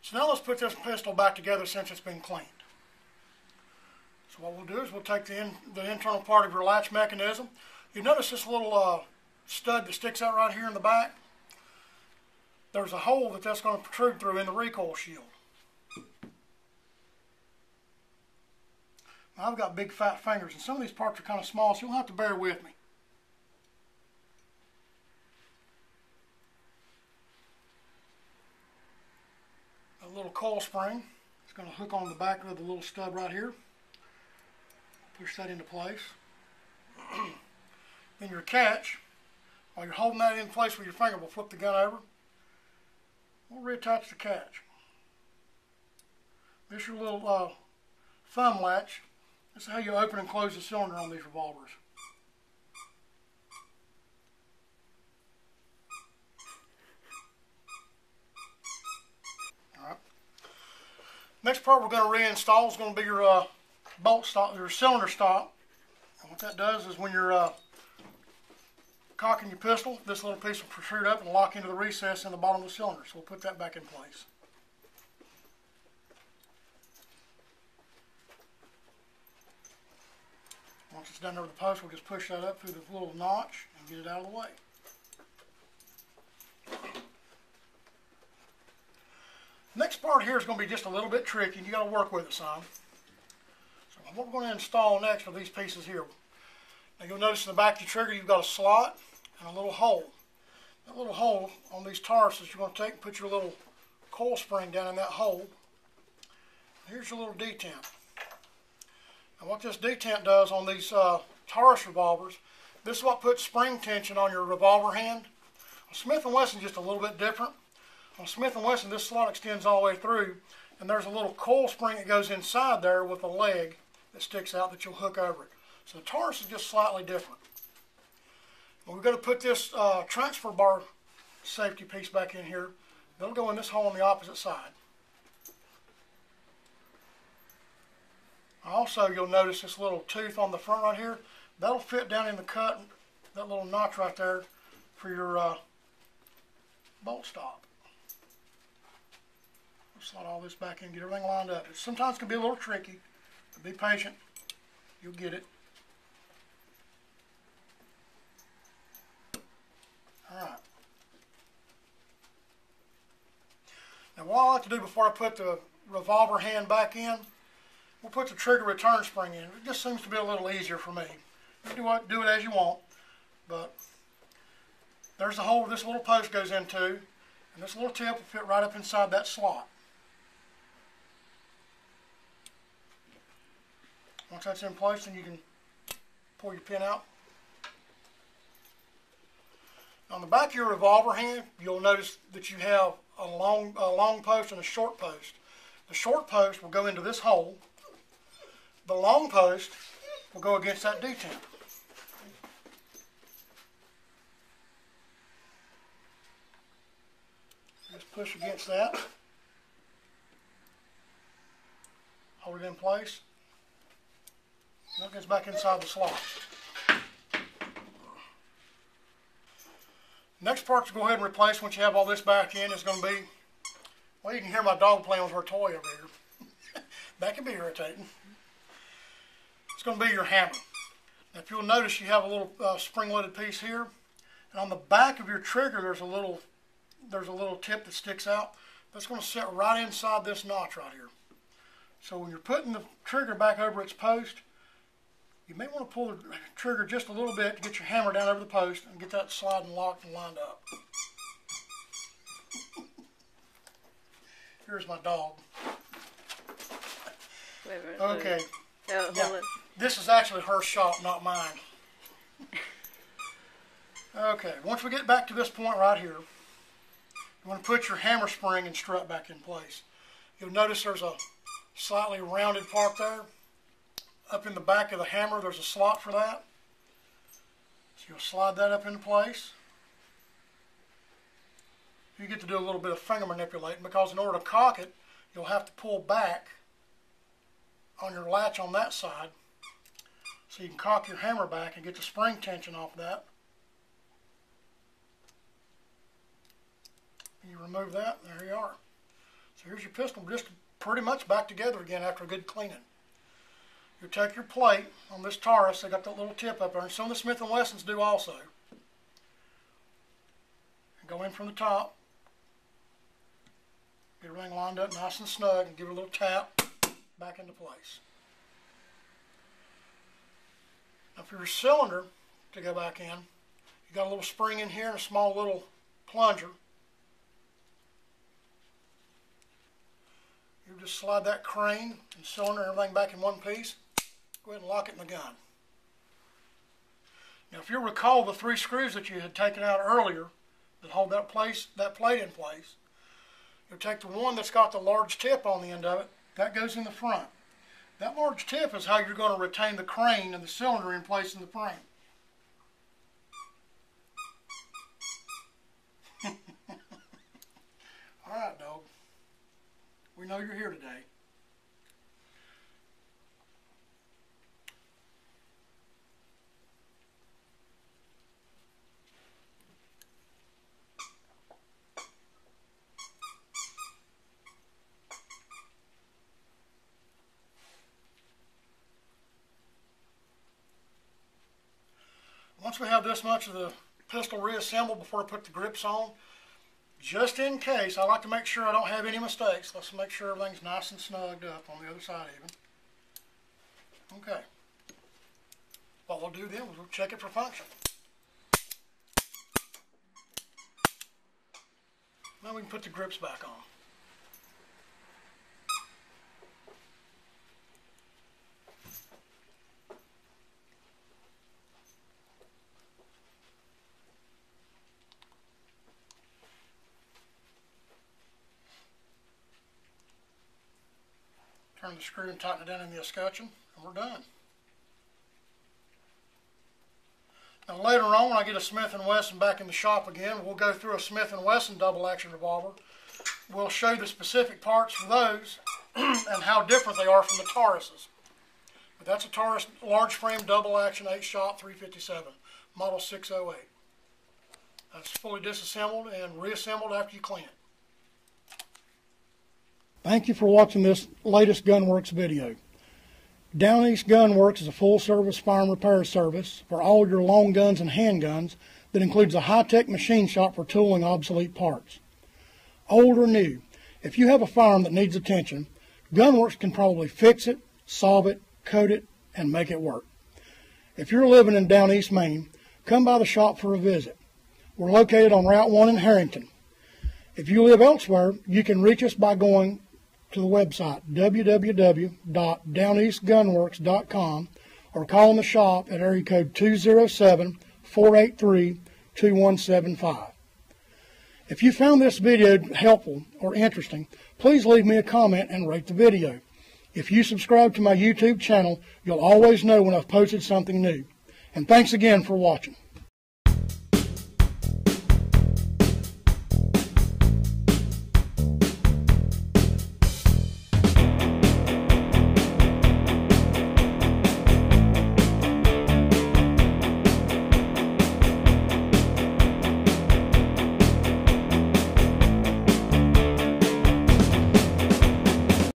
So now let's put this pistol back together since it's been cleaned. So what we'll do is we'll take the internal part of your latch mechanism. You notice this little stud that sticks out right here in the back? There's a hole that's going to protrude through in the recoil shield. Now I've got big fat fingers and some of these parts are kind of small, so you'll have to bear with me. A little coil spring is going to hook on the back of the little stub right here. Push that into place. Then your catch, while you're holding that in place with your finger, we'll flip the gun over. We'll reattach the catch. This is your little thumb latch. This is how you open and close the cylinder on these revolvers. Alright. Next part we're going to reinstall is going to be your bolt stop, your cylinder stop. And what that does is when you're cocking your pistol, this little piece will protrude up and lock into the recess in the bottom of the cylinder. So we'll put that back in place. Once it's done over the post, we'll just push that up through the little notch and get it out of the way. Next part here is going to be just a little bit tricky, and you got to work with it some. So what we're going to install next are these pieces here. Now you'll notice in the back of your trigger you've got a slot and a little hole. That little hole on these Tauruses, you're going to take and put your little coil spring down in that hole. Here's your little detent. And what this detent does on these Taurus revolvers, this is what puts spring tension on your revolver hand. On Smith & Wesson, just a little bit different. On Smith & Wesson, this slot extends all the way through, and there's a little coil spring that goes inside there with a leg that sticks out that you'll hook over it. So the Taurus is just slightly different. And we're going to put this transfer bar safety piece back in here. That'll go in this hole on the opposite side. Also, you'll notice this little tooth on the front right here. That'll fit down in the cut, that little notch right there for your bolt stop. We'll slide all this back in, get everything lined up. It sometimes can be a little tricky, but be patient. You'll get it. Alright. Now what I like to do before I put the revolver hand back in, we'll put the trigger return spring in. It just seems to be a little easier for me. You do it as you want, but there's the hole this little post goes into, and this little tip will fit right up inside that slot. Once that's in place, then you can pull your pin out. On the back of your revolver hand, you'll notice that you have a long post and a short post. The short post will go into this hole. The long post will go against that detent. Just push against that. Hold it in place. Now it gets back inside the slot. Next part to go ahead and replace once you have all this back in is going to be, well, you can hear my dog playing with her toy over here. That can be irritating. It's going to be your hammer. Now, if you'll notice, you have a little spring-loaded piece here, and on the back of your trigger, there's a little tip that sticks out. That's going to sit right inside this notch right here. So when you're putting the trigger back over its post, you may want to pull the trigger just a little bit to get your hammer down over the post and get that sliding locked and lined up. Here's my dog. Wait. Okay. Oh, yeah. hold it. This is actually her shop, not mine. Okay, once we get back to this point right here, you want to put your hammer spring and strut back in place. You'll notice there's a slightly rounded part there. Up in the back of the hammer, there's a slot for that. So you'll slide that up into place. You get to do a little bit of finger manipulating because in order to cock it, you'll have to pull back on your latch on that side so you can cock your hammer back and get the spring tension off that. You remove that, and there you are. So here's your pistol just pretty much back together again after a good cleaning. You take your plate on this Taurus, they got that little tip up there, and some of the Smith & Wessons do also. And go in from the top, get everything lined up nice and snug, and give it a little tap back into place. Now for your cylinder to go back in, you got a little spring in here and a small little plunger. You just slide that crane and cylinder and everything back in one piece. Go ahead and lock it in the gun. Now if you recall the 3 screws that you had taken out earlier that hold that plate in place, you'll take the one that's got the large tip on the end of it. That goes in the front. That large tip is how you're going to retain the crane and the cylinder in place in the frame. Alright, dog. We know you're here today. Once we have this much of the pistol reassembled before I put the grips on, just in case, I like to make sure I don't have any mistakes. Let's make sure everything's nice and snugged up on the other side even. Okay. What we'll do then is we'll check it for function. Now we can put the grips back on. Turn the screw and tighten it down in the escutcheon, and we're done. Now later on, when I get a Smith & Wesson back in the shop again, we'll go through a Smith & Wesson double-action revolver. We'll show you the specific parts for those and how different they are from the Tauruses. But that's a Taurus large frame double-action 8-shot 357, model 608. That's fully disassembled and reassembled after you clean it. Thank you for watching this latest Gunworks video. Down East Gunworks is a full-service firearm repair service for all your long guns and handguns that includes a high-tech machine shop for tooling obsolete parts. Old or new, if you have a firearm that needs attention, Gunworks can probably fix it, solve it, coat it, and make it work. If you're living in Down East Maine, come by the shop for a visit. We're located on Route 1 in Harrington. If you live elsewhere, you can reach us by going to the website www.downeastgunworks.com or call in the shop at area code 207-483-2175. If you found this video helpful or interesting, please leave me a comment and rate the video. If you subscribe to my YouTube channel, you'll always know when I've posted something new. And thanks again for watching.